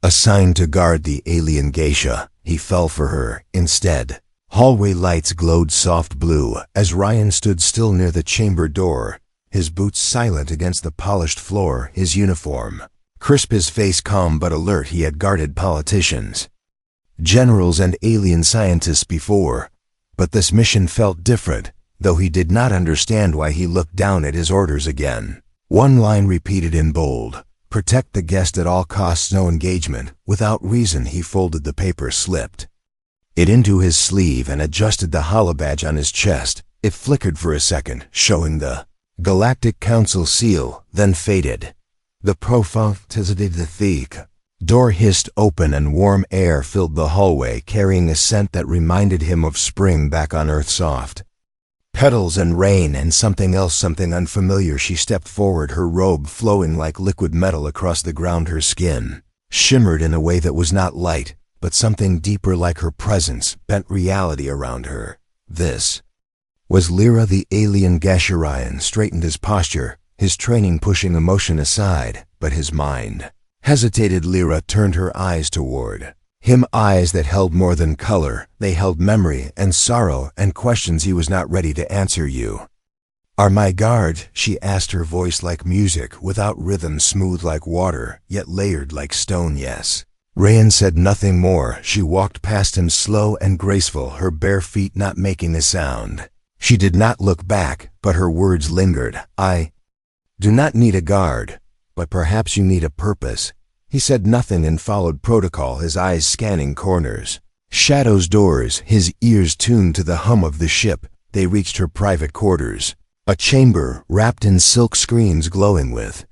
Assigned to guard the alien geisha, he fell for her instead. Hallway lights glowed soft blue as Ryan stood still near the chamber door, his boots silent against the polished floor, his uniform crisp, his face calm but alert. He had guarded politicians, generals, and alien scientists before, but this mission felt different, though he did not understand why. He looked down at his orders again. One line repeated in bold: protect the guest at all costs, no engagement. Without reason, he folded the paper, slipped it into his sleeve, and adjusted the holobadge on his chest. It flickered for a second, showing the Galactic Council seal, then faded. The door hissed open and warm air filled the hallway, carrying a scent that reminded him of spring back on Earth, soft petals and rain and something else, something unfamiliar. She stepped forward, her robe flowing like liquid metal across the ground. Her skin shimmered in a way that was not light, but something deeper, like her presence bent reality around her. This was Lyra, the alien geisha. Ryan straightened his posture, his training pushing emotion aside, but his mind hesitated. Lyra turned her eyes toward him, eyes that held more than color. They held memory and sorrow and questions he was not ready to answer. You are my guard, she asked, her voice like music, without rhythm, smooth like water, yet layered like stone. Yes. Ryan said nothing more. She walked past him, slow and graceful, her bare feet not making a sound. She did not look back, but her words lingered. I do not need a guard, but perhaps you need a purpose. He said nothing and followed protocol, his eyes scanning corners, shadows, doors, his ears tuned to the hum of the ship. They reached her private quarters, a chamber wrapped in silk screens glowing with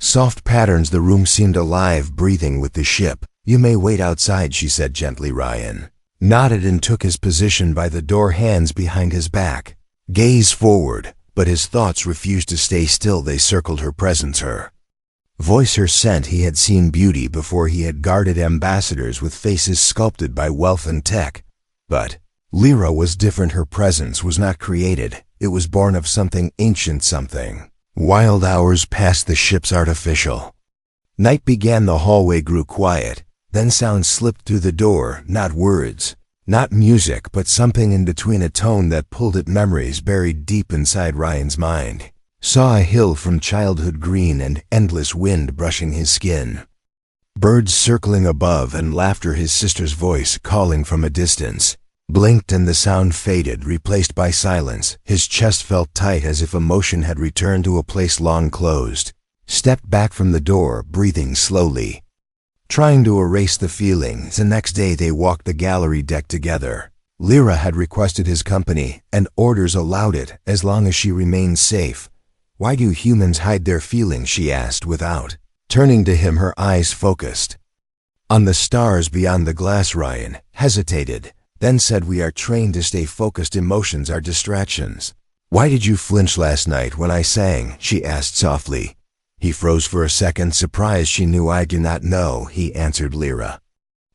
soft patterns. The room seemed alive, breathing with the ship. You may wait outside, she said gently. Ryan nodded and took his position by the door, hands behind his back, gaze forward, but his thoughts refused to stay still. They circled her presence, her voice, her scent. He had seen beauty before. He had guarded ambassadors with faces sculpted by wealth and tech. But Lyra was different. Her presence was not created. It was born of something ancient, something wild. Hours passed, the ship's artificial night began. The hallway grew quiet. Then sound slipped through the door, not words, not music, but something in between, a tone that pulled at memories buried deep inside. Ryan's mind saw a hill from childhood, green and endless, wind brushing his skin, birds circling above, and laughter. His sister's voice calling from a distance blinked and the sound faded, replaced by silence. His chest felt tight, as if emotion had returned to a place long closed. Stepped back from the door, breathing slowly, trying to erase the feelings. The next day they walked the gallery deck together. Lyra had requested his company, and orders allowed it, as long as she remained safe. Why do humans hide their feelings, she asked, without turning to him, her eyes focused on the stars beyond the glass. Ryan hesitated, then said, we are trained to stay focused. Emotions are distractions. Why did you flinch last night when I sang, she asked softly. He froze for a second, surprised. She knew. I do not know, he answered. Lyra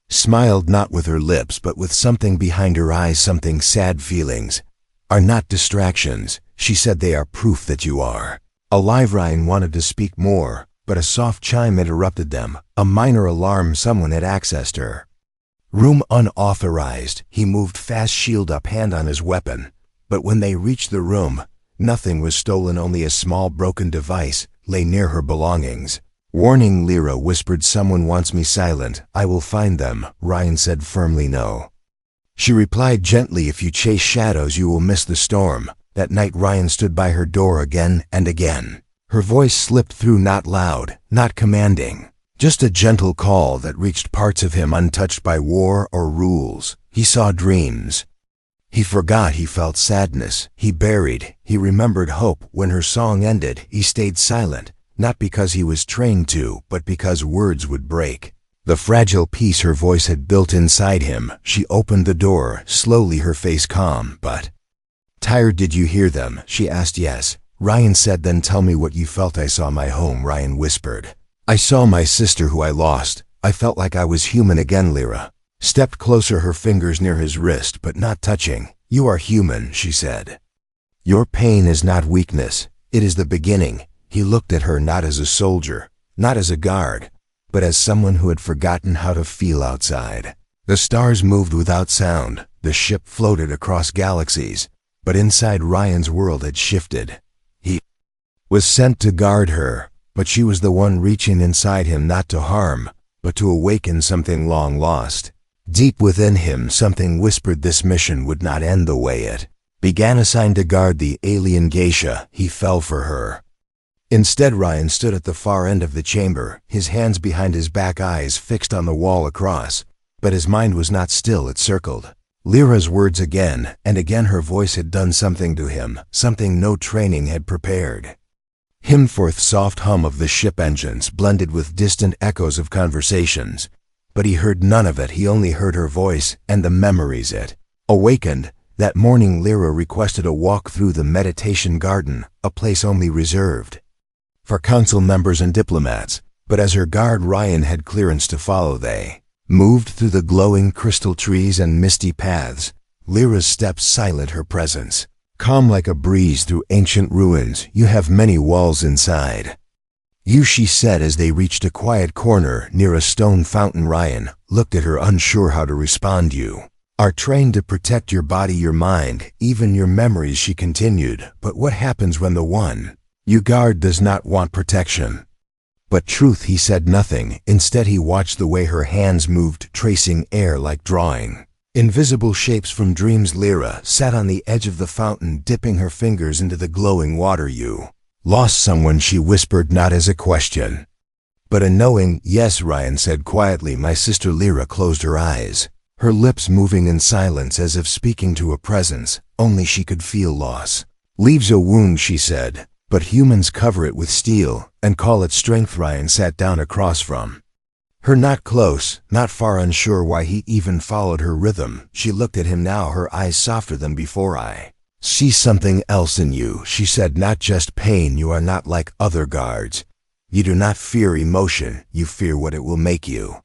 smiled, not with her lips, but with something behind her eyes, something sad. Feelings are not distractions, she said. They are proof that you are alive. Ryan wanted to speak more, but a soft chime interrupted them, a minor alarm. Someone had accessed her room unauthorized. He moved fast, shield up, hand on his weapon. But when they reached the room, nothing was stolen. Only a small broken device lay near her belongings. Warning, Lyra whispered, someone wants me. Silent. I will find them, Ryan said firmly. No. She replied gently, if you chase shadows you will miss the storm. That night Ryan stood by her door again and again. Her voice slipped through, not loud, not commanding, just a gentle call that reached parts of him untouched by war or rules. He saw dreams. He forgot. He felt sadness. He buried. He remembered hope. When her song ended, he stayed silent, not because he was trained to, but because words would break the fragile peace her voice had built inside him. She opened the door, slowly, her face calm, but tired. Did you hear them? She asked. Yes, Ryan said. Then tell me what you felt. I saw my home, Ryan whispered. I saw my sister who I lost. I felt like I was human again. Lyra stepped closer, her fingers near his wrist, but not touching. You are human, she said. Your pain is not weakness. It is the beginning. He looked at her, not as a soldier, not as a guard, but as someone who had forgotten how to feel outside. The stars moved without sound, the ship floated across galaxies, but inside Ryan's world had shifted. He was sent to guard her, but she was the one reaching inside him not to harm, but to awaken something long lost. Deep within him, something whispered this mission would not end the way it began. Assigned to guard the alien Geisha, he fell for her. Instead, Ryan stood at the far end of the chamber, his hands behind his back, eyes fixed on the wall across. But his mind was not still, it circled. Lyra's words again, and again her voice had done something to him, something no training had prepared. Himforth's soft hum of the ship engines blended with distant echoes of conversations. But he heard none of it, he only heard her voice and the memories it awakened. That morning Lyra requested a walk through the meditation garden, a place only reserved for council members and diplomats, but as her guard Ryan had clearance to follow. They moved through the glowing crystal trees and misty paths, Lyra's steps silent, her presence calm like a breeze through ancient ruins. You have many walls inside you, she said as they reached a quiet corner near a stone fountain. Ryan looked at her, unsure how to respond. You are trained to protect your body, your mind, even your memories, she continued. But what happens when the one you guard does not want protection? But truth, he said nothing. Instead he watched the way her hands moved, tracing air like drawing invisible shapes from dreams. Lyra sat on the edge of the fountain, dipping her fingers into the glowing water. You lost someone, she whispered, not as a question, but a knowing yes, Ryan said quietly. My sister. Lyra closed her eyes, her lips moving in silence as if speaking to a presence only she could feel. Loss leaves a wound, she said, but humans cover it with steel and call it strength. Ryan sat down across from her, not close, not far, unsure why he even followed her rhythm. She looked at him now, her eyes softer than before. I see something else in you, she said, not just pain. You are not like other guards. You do not fear emotion, you fear what it will make you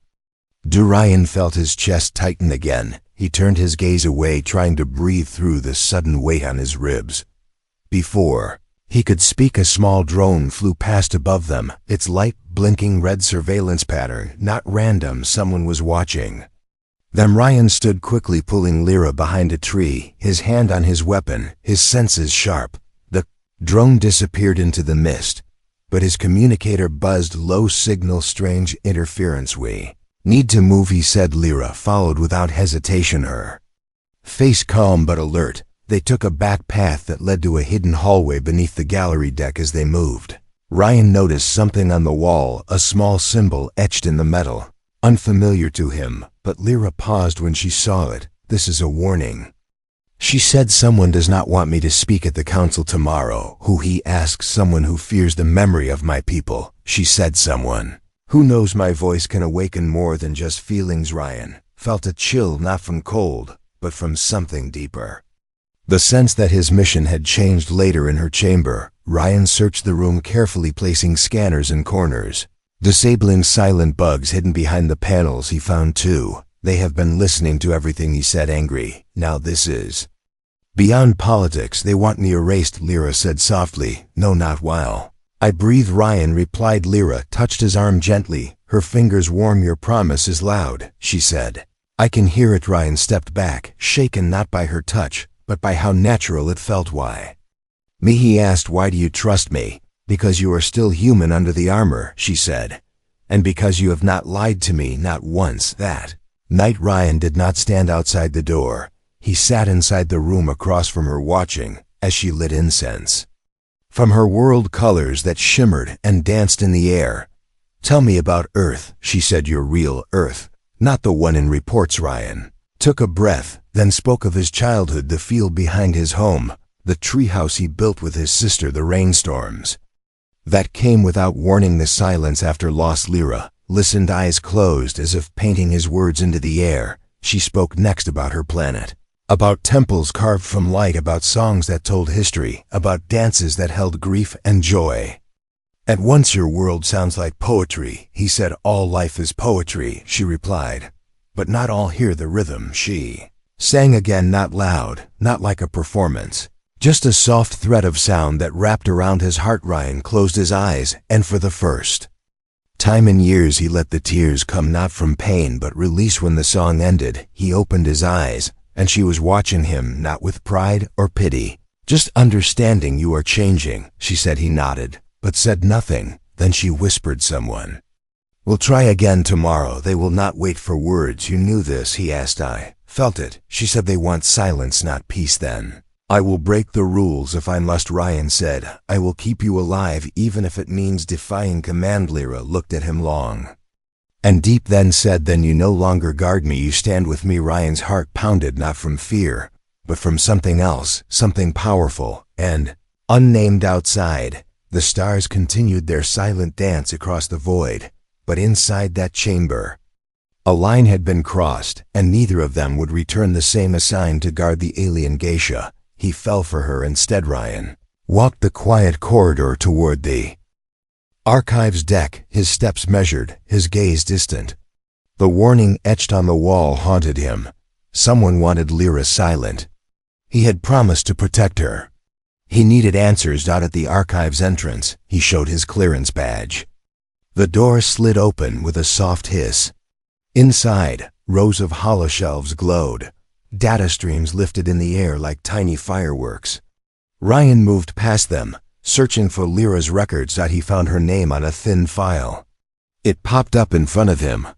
do. Ryan felt his chest tighten again. He turned his gaze away, trying to breathe through the sudden weight on his ribs. Before he could speak, a small drone flew past above them, its light blinking red surveillance pattern, not random. Someone was watching them. Ryan stood quickly, pulling Lyra behind a tree, his hand on his weapon, his senses sharp. The drone disappeared into the mist, but his communicator buzzed, low signal, strange interference. We need to move, he said. Lyra followed without hesitation, her face calm but alert. They took a back path that led to a hidden hallway beneath the gallery deck. As they moved, Ryan noticed something on the wall, a small symbol etched in the metal, unfamiliar to him, but Lyra paused when she saw it. This is a warning, she said. Someone does not want me to speak at the council tomorrow. Who? He asked. Someone who fears the memory of my people, she said. Someone who knows my voice can awaken more than just feelings. Ryan felt a chill, not from cold, but from something deeper. The sense that his mission had changed. Later in her chamber, Ryan searched the room carefully, placing scanners in corners, disabling silent bugs hidden behind the panels. He found two. They have been listening to everything, he said, angry. Now this is beyond politics. They want me erased, Lyra said softly. No, not while I breathe, Ryan replied. Lyra touched his arm gently, her fingers warm. Your promise is loud, she said. I can hear it. Ryan stepped back, shaken not by her touch, but by how natural it felt. Why me? He asked. Why do you trust me? Because you are still human under the armor, she said. And because you have not lied to me, not once. That night Ryan did not stand outside the door. He sat inside the room across from her, watching as she lit incense from her world, colors that shimmered and danced in the air. Tell me about Earth, she said. Your real Earth, not the one in reports. Ryan took a breath, then spoke of his childhood, the field behind his home, the treehouse he built with his sister, the rainstorms that came without warning. The silence after loss. Lyra listened, eyes closed, as if painting his words into the air. She spoke next about her planet, about temples carved from light, about songs that told history, about dances that held grief and joy. At once your world sounds like poetry, he said. All life is poetry, she replied. But not all hear the rhythm. She sang again, not loud, not like a performance, just a soft thread of sound that wrapped around his heart. Ryan closed his eyes, and for the first Time and years he let the tears come not from pain but release. When the song ended, he opened his eyes, and she was watching him, not with pride or pity. "Just understanding you are changing," she said. He nodded, but said nothing. Then she whispered, "Someone will try again tomorrow. They will not wait for words." "You knew this?" he asked. "I felt it." She said, "They want silence, not peace then." "I will break the rules if I must," Ryan said. "I will keep you alive even if it means defying command." Lyra looked at him long and deep, then said, "Then you no longer guard me, you stand with me." Ryan's heart pounded, not from fear, but from something else, something powerful and unnamed. Outside, the stars continued their silent dance across the void, but inside that chamber, a line had been crossed, and neither of them would return the same assigned to guard the alien geisha. He fell for her instead. Ryan walked the quiet corridor toward the archives deck, his steps measured, his gaze distant. The warning etched on the wall haunted him. Someone wanted Lyra silent. He had promised to protect her. He needed answers. Out at the archives entrance, he showed his clearance badge. The door slid open with a soft hiss. Inside, rows of holoshelves glowed. Data streams lifted in the air like tiny fireworks. Ryan moved past them, searching for Lyra's records. He found her name on a thin file. It popped up in front of him,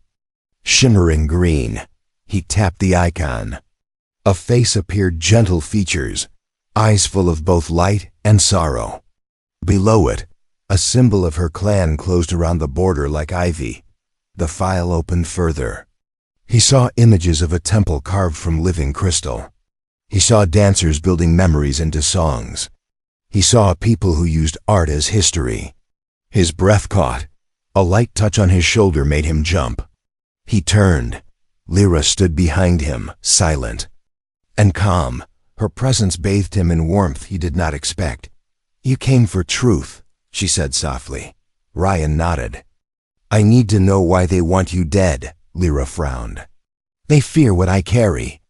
shimmering green. He tapped the icon. A face appeared, gentle features, eyes full of both light and sorrow. Below it, a symbol of her clan closed around the border like ivy. The file opened further. He saw images of a temple carved from living crystal. He saw dancers building memories into songs. He saw a people who used art as history. His breath caught. A light touch on his shoulder made him jump. He turned. Lyra stood behind him, silent and calm. Her presence bathed him in warmth he did not expect. "You came for truth," she said softly. Ryan nodded. "I need to know why they want you dead." Lyra frowned. "They fear what I carry."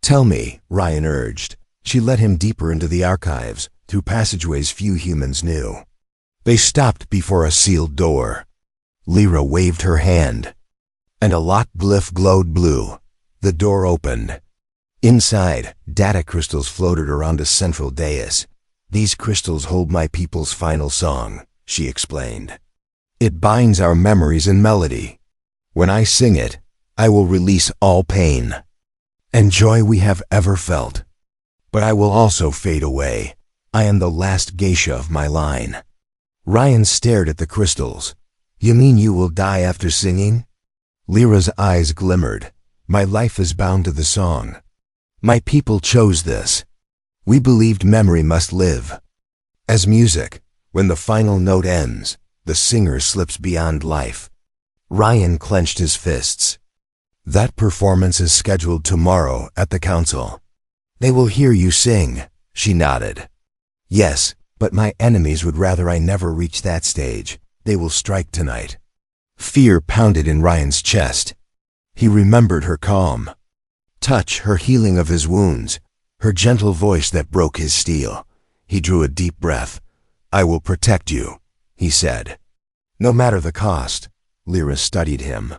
"Tell me," Ryan urged. She led him deeper into the archives, through passageways few humans knew. They stopped before a sealed door. Lyra waved her hand, and a locked glyph glowed blue. The door opened. Inside, data crystals floated around a central dais. "These crystals hold my people's final song," she explained. "It binds our memories in melody. When I sing it, I will release all pain and joy we have ever felt. But I will also fade away. I am the last geisha of my line." Ryan stared at the crystals. "You mean you will die after singing?" Lyra's eyes glimmered. "My life is bound to the song. My people chose this. We believed memory must live. As music, when the final note ends, the singer slips beyond life." Ryan clenched his fists. "That performance is scheduled tomorrow at the council. They will hear you sing." She nodded. "Yes, but my enemies would rather I never reach that stage. They will strike tonight." Fear pounded in Ryan's chest. He remembered her calm touch, her healing of his wounds, her gentle voice that broke his steel. He drew a deep breath. "I will protect you," he said. "No matter the cost." Lyra studied him.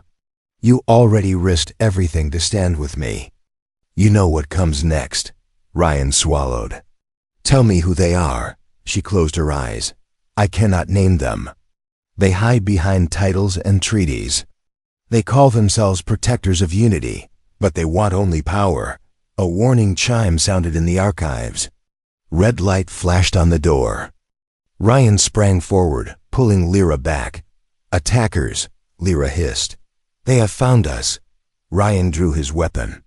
"You already risked everything to stand with me. You know what comes next." Ryan swallowed. "Tell me who they are." She closed her eyes. "I cannot name them. They hide behind titles and treaties. They call themselves protectors of unity, but they want only power." A warning chime sounded in the archives. Red light flashed on the door. Ryan sprang forward, pulling Lyra back. "Attackers," Lyra hissed. "They have found us." Ryan drew his weapon.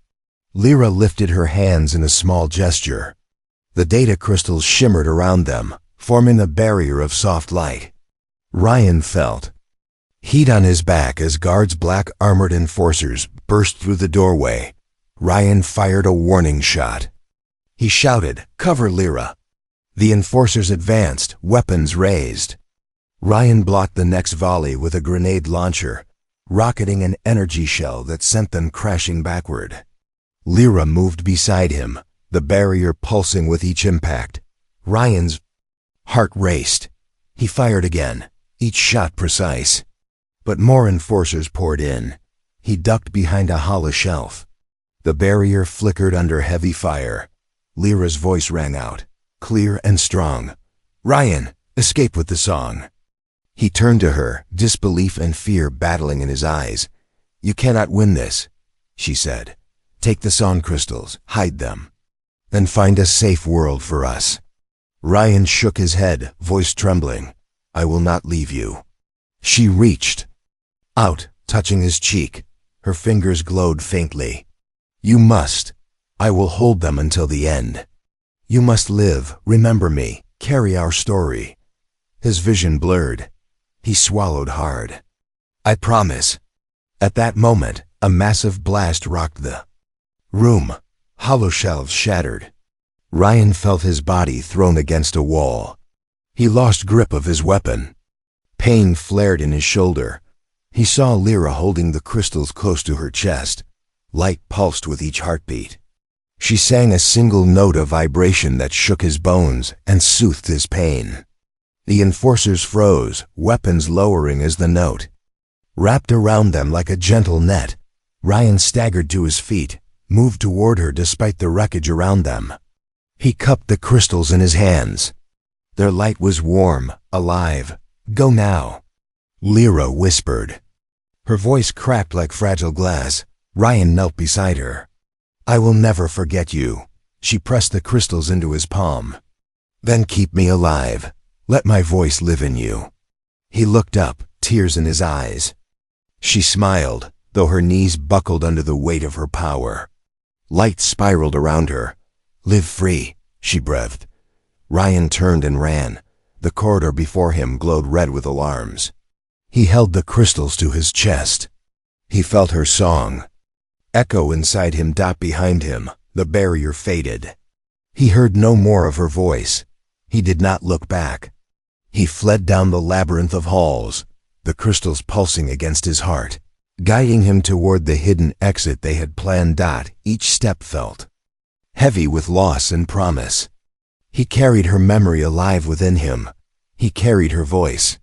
Lyra lifted her hands in a small gesture. The data crystals shimmered around them, forming a barrier of soft light. Ryan felt heat on his back as guards, black armored enforcers, burst through the doorway. Ryan fired a warning shot. He shouted, "Cover Lyra!" The enforcers advanced, weapons raised. Ryan blocked the next volley with a grenade launcher, rocketing an energy shell that sent them crashing backward. Lyra moved beside him, the barrier pulsing with each impact. Ryan's heart raced. He fired again, each shot precise. But more enforcers poured in. He ducked behind a hollow shelf. The barrier flickered under heavy fire. Lyra's voice rang out, clear and strong. "Ryan, escape with the song." He turned to her, disbelief and fear battling in his eyes. "You cannot win this," she said. "Take the song crystals, hide them. Then find a safe world for us." Ryan shook his head, voice trembling. "I will not leave you." She reached out, touching his cheek. Her fingers glowed faintly. "You must. I will hold them until the end. You must live, remember me, carry our story." His vision blurred. He swallowed hard. "I promise." At that moment, a massive blast rocked the room. Hollow shelves shattered. Ryan felt his body thrown against a wall. He lost grip of his weapon. Pain flared in his shoulder. He saw Lyra holding the crystals close to her chest. Light pulsed with each heartbeat. She sang a single note of vibration that shook his bones and soothed his pain. The enforcers froze, weapons lowering as the note wrapped around them like a gentle net. Ryan staggered to his feet, moved toward her despite the wreckage around them. He cupped the crystals in his hands. Their light was warm, alive. "Go now," Lyra whispered. Her voice cracked like fragile glass. Ryan knelt beside her. "I will never forget you." She pressed the crystals into his palm. "Then keep me alive. Let my voice live in you." He looked up, tears in his eyes. She smiled, though her knees buckled under the weight of her power. Light spiraled around her. "Live free," she breathed. Ryan turned and ran. The corridor before him glowed red with alarms. He held the crystals to his chest. He felt her song echo inside him. Behind him, the barrier faded. He heard no more of her voice. He did not look back. He fled down the labyrinth of halls, the crystals pulsing against his heart, guiding him toward the hidden exit they had planned. Each step felt heavy with loss and promise. He carried her memory alive within him. He carried her voice.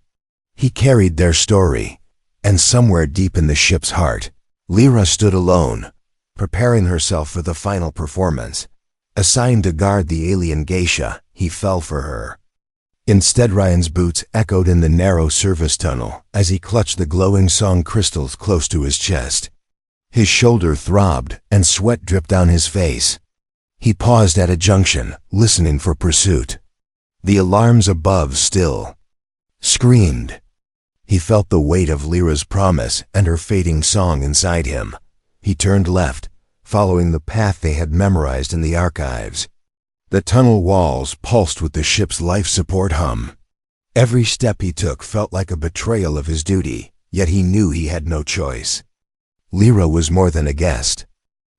He carried their story. And somewhere deep in the ship's heart, Lyra stood alone, preparing herself for the final performance. Assigned to guard the alien geisha, he fell for her. Instead, Ryan's boots echoed in the narrow service tunnel as he clutched the glowing song crystals close to his chest. His shoulder throbbed and sweat dripped down his face. He paused at a junction, listening for pursuit. The alarms above still screamed. He felt the weight of Lyra's promise and her fading song inside him. He turned left, following the path they had memorized in the archives. The tunnel walls pulsed with the ship's life support hum. Every step he took felt like a betrayal of his duty, yet he knew he had no choice. Lyra was more than a guest.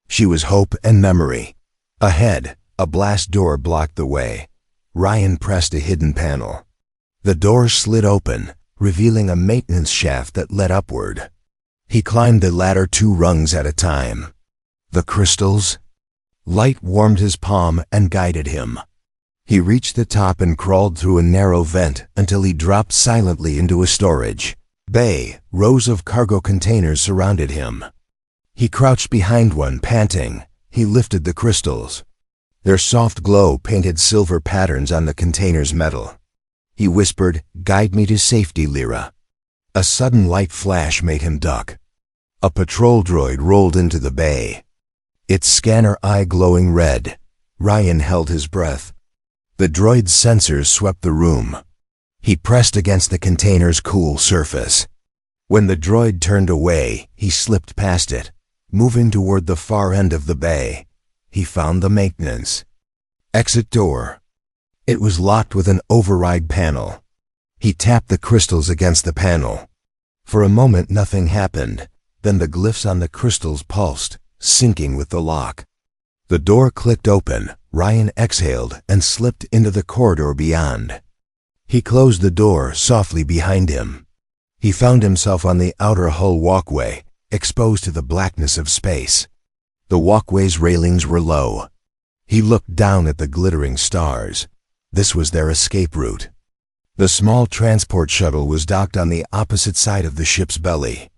She was hope and memory. Ahead, a blast door blocked the way. Ryan pressed a hidden panel. The door slid open, revealing a maintenance shaft that led upward. He climbed the ladder 2 rungs at a time. The crystals? Light warmed his palm and guided him. He reached the top and crawled through a narrow vent until he dropped silently into a storage bay. Rows of cargo containers surrounded him. He crouched behind one, panting. He lifted the crystals. Their soft glow painted silver patterns on the container's metal. He whispered, "Guide me to safety, Lyra." A sudden light flash made him duck. A patrol droid rolled into the bay, its scanner eye glowing red. Ryan held his breath. The droid's sensors swept the room. He pressed against the container's cool surface. When the droid turned away, he slipped past it, moving toward the far end of the bay. He found the maintenance exit door. It was locked with an override panel. He tapped the crystals against the panel. For a moment nothing happened. Then the glyphs on the crystals pulsed, syncing with the lock. The door clicked open. Ryan exhaled and slipped into the corridor beyond. He closed the door softly behind him. He found himself on the outer hull walkway, exposed to the blackness of space. The walkway's railings were low. He looked down at the glittering stars. This was their escape route. The small transport shuttle was docked on the opposite side of the ship's belly.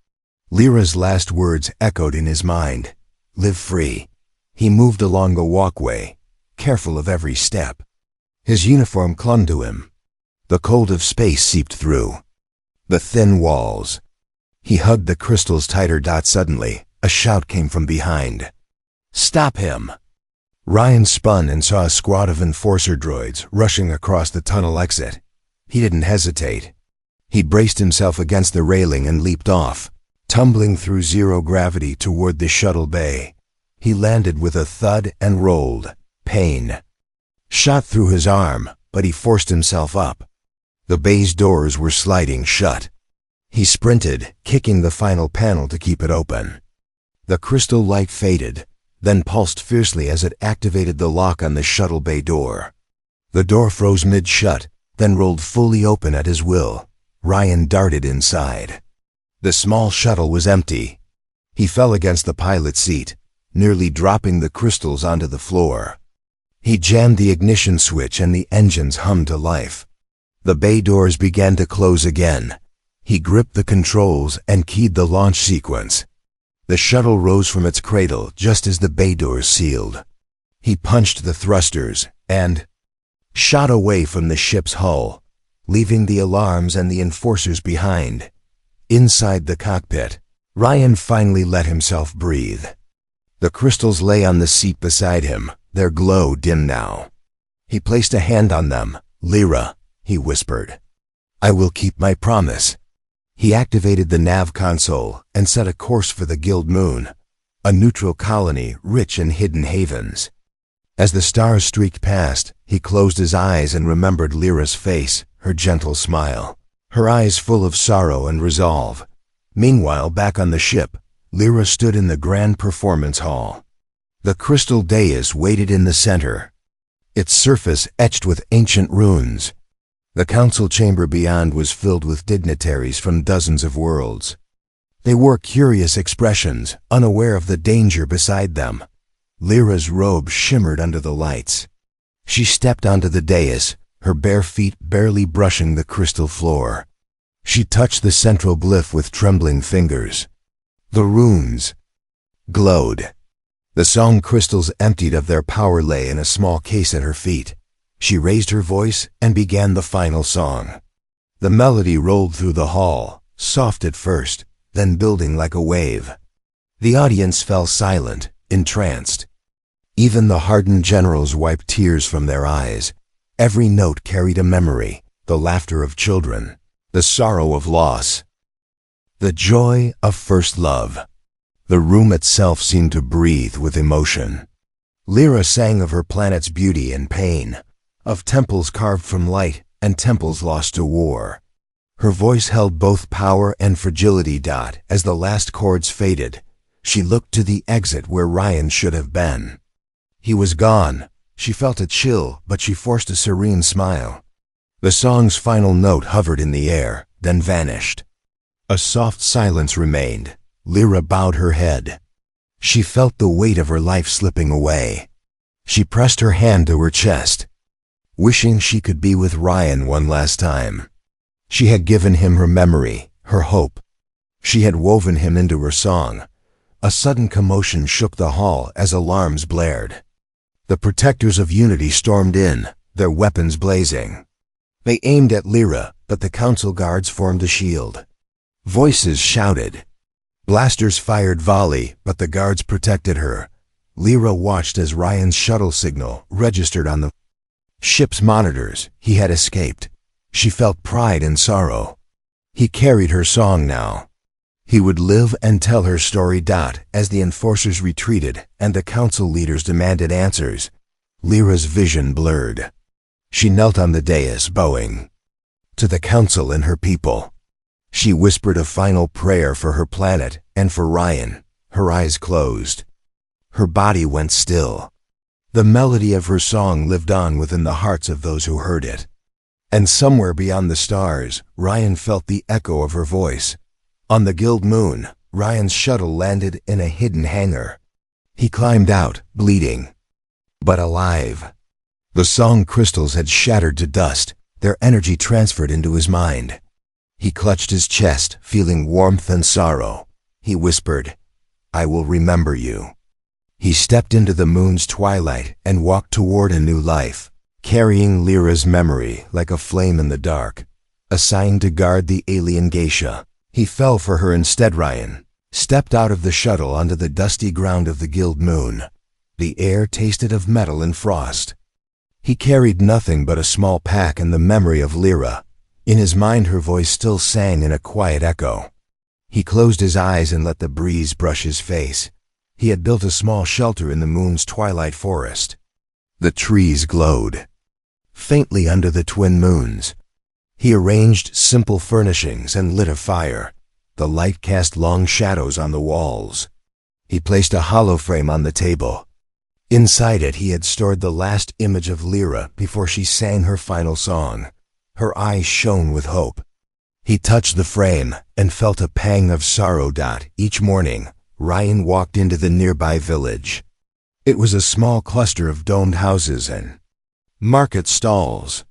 Lyra's last words echoed in his mind. Live free. He moved along the walkway, careful of every step. His uniform clung to him. The cold of space seeped through the thin walls. He hugged the crystals tighter. Suddenly, a shout came from behind. Stop him! Ryan spun and saw a squad of enforcer droids rushing across the tunnel exit. He didn't hesitate. He braced himself against the railing and leaped off, tumbling through zero gravity toward the shuttle bay. He landed with a thud and rolled. Pain shot through his arm, but he forced himself up. The bay's doors were sliding shut. He sprinted, kicking the final panel to keep it open. The crystal light faded, then pulsed fiercely as it activated the lock on the shuttle bay door. The door froze mid-shut, then rolled fully open at his will. Ryan darted inside. The small shuttle was empty. He fell against the pilot's seat, nearly dropping the crystals onto the floor. He jammed the ignition switch and the engines hummed to life. The bay doors began to close again. He gripped the controls and keyed the launch sequence. The shuttle rose from its cradle just as the bay doors sealed. He punched the thrusters and shot away from the ship's hull, leaving the alarms and the enforcers behind. Inside the cockpit, Ryan finally let himself breathe. The crystals lay on the seat beside him, their glow dim now. He placed a hand on them. Lyra, he whispered. I will keep my promise. He activated the nav console and set a course for the Guild Moon, a neutral colony rich in hidden havens. As the stars streaked past, he closed his eyes and remembered Lyra's face, her gentle smile, her eyes full of sorrow and resolve. Meanwhile, back on the ship, Lyra stood in the grand performance hall. The crystal dais waited in the center, its surface etched with ancient runes. The council chamber beyond was filled with dignitaries from dozens of worlds. They wore curious expressions, unaware of the danger beside them. Lyra's robe shimmered under the lights. She stepped onto the dais, her bare feet barely brushing the crystal floor. She touched the central glyph with trembling fingers. The runes glowed. The song crystals emptied of their power lay in a small case at her feet. She raised her voice and began the final song. The melody rolled through the hall, soft at first, then building like a wave. The audience fell silent, entranced. Even the hardened generals wiped tears from their eyes. Every note carried a memory, the laughter of children, the sorrow of loss, the joy of first love. The room itself seemed to breathe with emotion. Lyra sang of her planet's beauty and pain, of temples carved from light and temples lost to war. Her voice held both power and fragility. As the last chords faded, she looked to the exit where Ryan should have been. He was gone. She felt a chill, but she forced a serene smile. The song's final note hovered in the air, then vanished. A soft silence remained. Lyra bowed her head. She felt the weight of her life slipping away. She pressed her hand to her chest, wishing she could be with Ryan one last time. She had given him her memory, her hope. She had woven him into her song. A sudden commotion shook the hall as alarms blared. The protectors of unity stormed in, their weapons blazing. They aimed at Lyra, but the council guards formed a shield. Voices shouted. Blasters fired volley, but the guards protected her. Lyra watched as Ryan's shuttle signal registered on the ship's monitors. He had escaped. She felt pride and sorrow. He carried her song now. He would live and tell her story. As the enforcers retreated and the council leaders demanded answers, Lyra's vision blurred. She knelt on the dais, bowing to the council and her people. She whispered a final prayer for her planet and for Ryan. Her eyes closed. Her body went still. The melody of her song lived on within the hearts of those who heard it. And somewhere beyond the stars, Ryan felt the echo of her voice. On the Guild Moon, Ryan's shuttle landed in a hidden hangar. He climbed out, bleeding, but alive. The song crystals had shattered to dust, Their energy transferred into his mind. He clutched his chest, feeling warmth and sorrow. He whispered, "I will remember you." He stepped into the moon's twilight and walked toward a new life, carrying Lyra's memory like a flame in the dark. Assigned to guard the alien geisha, he fell for her instead. Ryan stepped out of the shuttle onto the dusty ground of the Guild moon. The air tasted of metal and frost. He carried nothing but a small pack and the memory of Lyra. In his mind, her voice still sang in a quiet echo. He closed his eyes and let the breeze brush his face. He had built a small shelter in the moon's twilight forest. The trees glowed faintly under the twin moons. He arranged simple furnishings and lit a fire. The light cast long shadows on the walls. He placed a hollow frame on the table. Inside it, he had stored the last image of Lyra before she sang her final song. Her eyes shone with hope. He touched the frame and felt a pang of sorrow. Each morning, Ryan walked into the nearby village. It was a small cluster of domed houses and market stalls.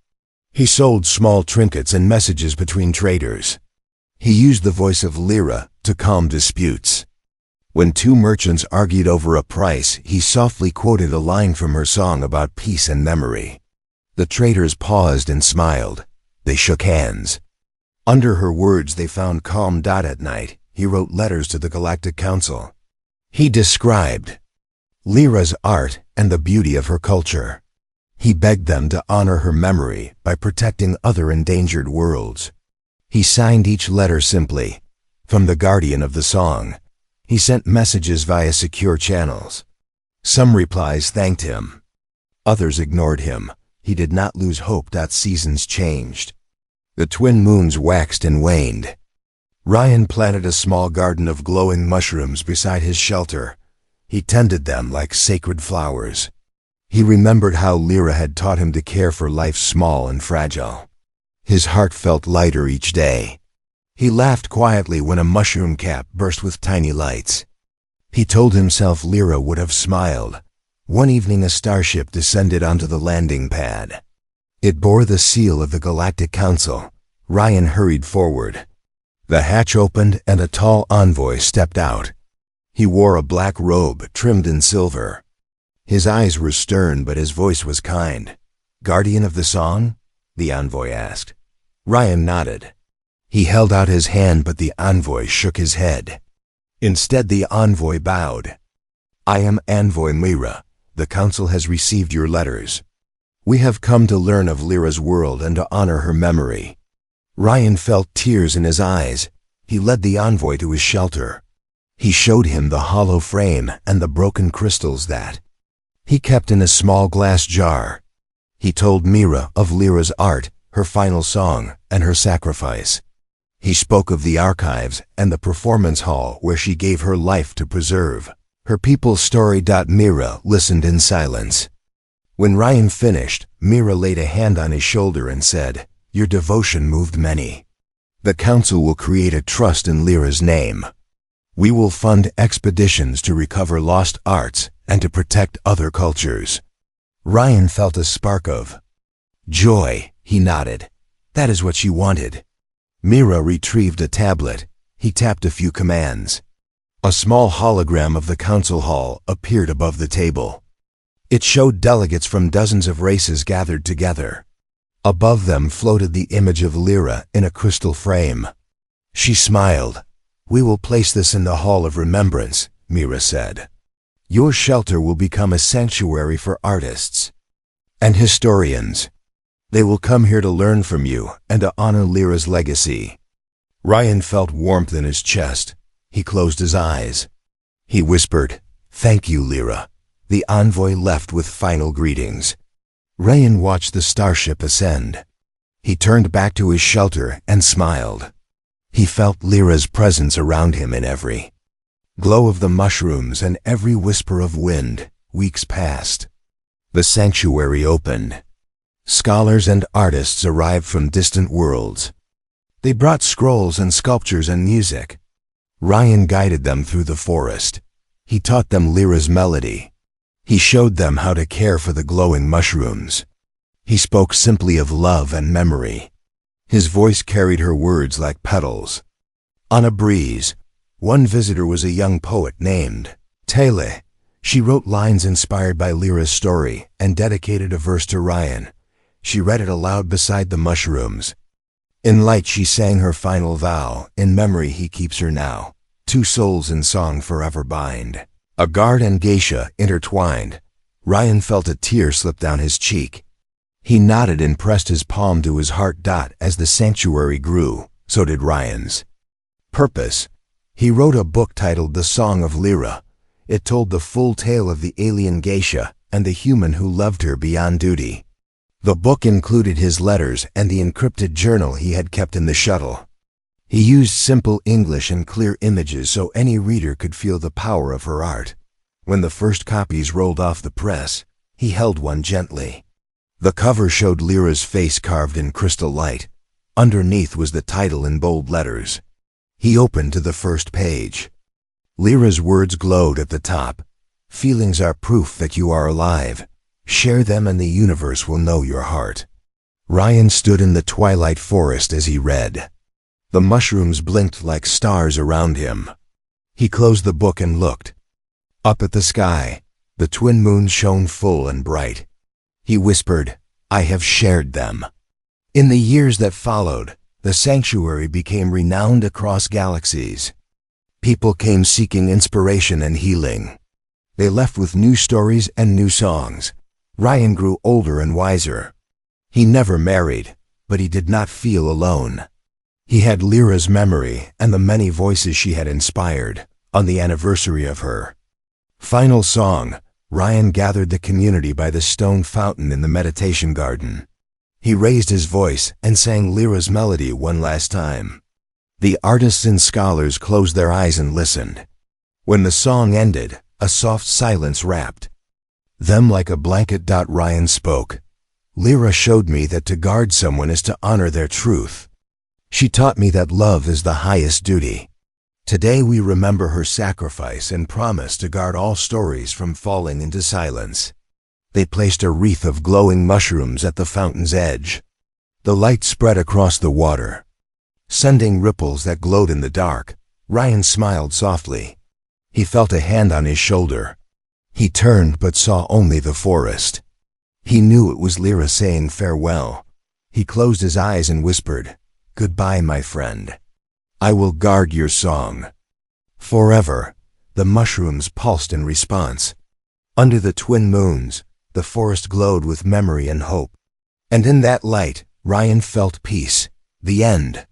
He sold small trinkets and messages between traders. He used the voice of Lyra to calm disputes. When two merchants argued over a price, he softly quoted a line from her song about peace and memory. The traders paused and smiled. They shook hands. Under her words they found calm. At night, he wrote letters to the Galactic Council. He described Lyra's art and the beauty of her culture. He begged them to honor her memory by protecting other endangered worlds. He signed each letter simply, "From the Guardian of the Song." He sent messages via secure channels. Some replies thanked him. Others ignored him. He did not lose hope. Seasons changed. The twin moons waxed and waned. Ryan planted a small garden of glowing mushrooms beside his shelter. He tended them like sacred flowers. He remembered how Lyra had taught him to care for life small and fragile. His heart felt lighter each day. He laughed quietly when a mushroom cap burst with tiny lights. He told himself Lyra would have smiled. One evening a starship descended onto the landing pad. It bore the seal of the Galactic Council. Ryan hurried forward. The hatch opened and a tall envoy stepped out. He wore a black robe trimmed in silver. His eyes were stern, but his voice was kind. "Guardian of the Song?" the envoy asked. Ryan nodded. He held out his hand, but the envoy shook his head. Instead, the envoy bowed. "I am Envoy Lyra. The council has received your letters. We have come to learn of Lyra's world and to honor her memory." Ryan felt tears in his eyes. He led the envoy to his shelter. He showed him the hollow frame and the broken crystals that he kept in a small glass jar. He told Mira of Lyra's art, her final song, and her sacrifice. He spoke of the archives and the performance hall where she gave her life to preserve her people's story. Mira listened in silence. When Ryan finished, Mira laid a hand on his shoulder and said, "Your devotion moved many. The council will create a trust in Lyra's name. We will fund expeditions to recover lost arts and to protect other cultures." Ryan felt a spark of joy. He nodded. That is what she wanted. Mira retrieved a tablet. He tapped a few commands. A small hologram of the council hall appeared above the table. It showed delegates from dozens of races gathered together. Above them floated the image of Lyra in a crystal frame. She smiled. "We will place this in the Hall of Remembrance," Mira said. "Your shelter will become a sanctuary for artists and historians. They will come here to learn from you and to honor Lyra's legacy." Ryan felt warmth in his chest. He closed his eyes. He whispered, "Thank you, Lyra." The envoy left with final greetings. Ryan watched the starship ascend. He turned back to his shelter and smiled. He felt Lyra's presence around him in every glow of the mushrooms and every whisper of wind. Weeks passed. The sanctuary opened. Scholars and artists arrived from distant worlds. They brought scrolls and sculptures and music. Ryan guided them through the forest. He taught them Lyra's melody. He showed them how to care for the glowing mushrooms. He spoke simply of love and memory. His voice carried her words like petals. On a breeze, one visitor was a young poet named Tele. She wrote lines inspired by Lyra's story and dedicated a verse to Ryan. She read it aloud beside the mushrooms. In light she sang her final vow, in memory he keeps her now. Two souls in song forever bind. A guard and geisha intertwined. Ryan felt a tear slip down his cheek. He nodded and pressed his palm to his heart. As the sanctuary grew, so did Ryan's. Purpose. He wrote a book titled The Song of Lyra. It told the full tale of the alien geisha and the human who loved her beyond duty. The book included his letters and the encrypted journal he had kept in the shuttle. He used simple English and clear images so any reader could feel the power of her art. When the first copies rolled off the press, he held one gently. The cover showed Lyra's face carved in crystal light. Underneath was the title in bold letters. He opened to the first page. Lyra's words glowed at the top. Feelings are proof that you are alive. Share them and the universe will know your heart. Ryan stood in the twilight forest as he read. The mushrooms blinked like stars around him. He closed the book and looked. Up at the sky, the twin moons shone full and bright. He whispered, "I have shared them." In the years that followed, the sanctuary became renowned across galaxies. People came seeking inspiration and healing. They left with new stories and new songs. Ryan grew older and wiser. He never married, but he did not feel alone. He had Lyra's memory and the many voices she had inspired on the anniversary of her final song. Ryan gathered the community by the stone fountain in the meditation garden. He raised his voice and sang Lyra's melody one last time. The artists and scholars closed their eyes and listened. When the song ended, a soft silence wrapped them like a blanket. Ryan spoke. "Lyra showed me that to guard someone is to honor their truth. She taught me that love is the highest duty. Today we remember her sacrifice and promise to guard all stories from falling into silence." They placed a wreath of glowing mushrooms at the fountain's edge. The light spread across the water, sending ripples that glowed in the dark. Ryan smiled softly. He felt a hand on his shoulder. He turned but saw only the forest. He knew it was Lyra saying farewell. He closed his eyes and whispered, "Goodbye, my friend. I will guard your song forever." The mushrooms pulsed in response. Under the twin moons, the forest glowed with memory and hope. And in that light, Ryan felt peace. The end.